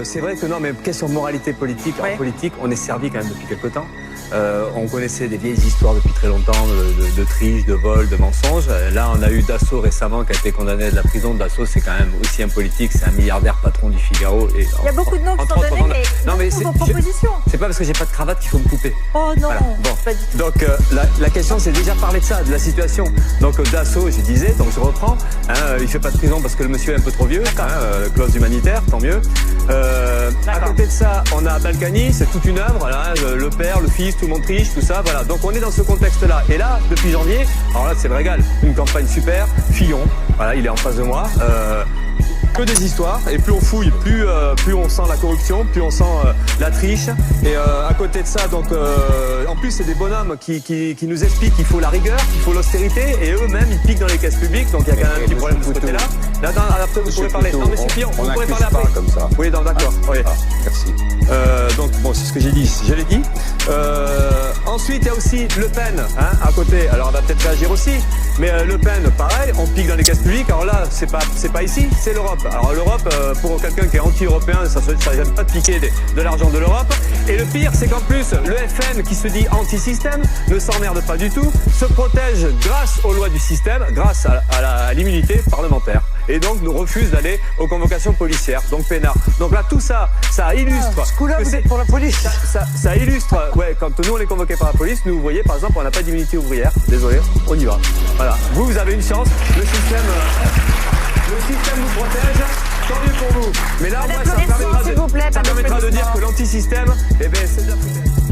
C'est vrai que non, mais question de moralité politique, en politique, on est servi quand même depuis quelque temps. On connaissait des vieilles histoires depuis très longtemps de triche, de vol, de mensonges. Là, on a eu Dassault récemment qui a été condamné à de la prison. Dassault, c'est quand même aussi un politique, c'est un milliardaire patron du Figaro. Et il y a beaucoup de noms qui sont donnés, mais c'est vos propositions. C'est pas parce que j'ai pas de cravate qu'il faut me couper. Oh non, voilà. Bon. Pas du tout. Donc la question, c'est déjà parler de ça, de la situation. Donc Dassault, je disais, donc je reprends. Il fait pas de prison parce que le monsieur est un peu trop vieux. Clause humanitaire, tant mieux. À côté de ça, on a Balkany, c'est toute une œuvre. Voilà, le père, le fils, tout le monde triche, tout ça. Voilà. Donc on est dans ce contexte-là. Et là, depuis janvier, alors là, c'est le régal. Une campagne super. Fillon, voilà, il est en face de moi. Que des histoires, et plus on fouille, plus on sent la corruption, plus on sent la triche. Et à côté de ça, donc en plus c'est des bonhommes qui nous expliquent qu'il faut la rigueur, qu'il faut l'austérité, et eux-mêmes ils piquent dans les caisses publiques, donc il y a quand même un petit problème de ce côté-là. Là, après vous pourrez parler. Non, monsieur Fillon, vous pourrez parler après. Comme ça. Oui, d'accord. Oui. Merci. Donc bon, c'est ce que j'ai dit, je l'ai dit. Ensuite, il y a aussi Le Pen, à côté. Alors on va peut-être réagir aussi, mais Le Pen, pareil, on pique dans les caisses publiques. Alors là, c'est pas ici, c'est l'Europe. Alors l'Europe, pour quelqu'un qui est anti-européen, ça n'aime pas de piquer de l'argent de l'Europe. Et le pire, c'est qu'en plus, le FN, qui se dit anti-système, ne s'emmerde pas du tout, se protège grâce aux lois du système, grâce à l'immunité parlementaire. Et donc nous refuse d'aller aux convocations policières, donc peinard. Donc là, tout ça, ça illustre. Ce coup-là, vous êtes pour la police. Ça illustre, ouais, quand nous on est convoqués par la police, nous, vous voyez, par exemple, on n'a pas d'immunité ouvrière. Désolé, on y va. Voilà. Vous avez une chance, le système vous protège, tant mieux pour vous. Mais là, moi, ça permettra de dire que l'antisystème, c'est de la foutaise.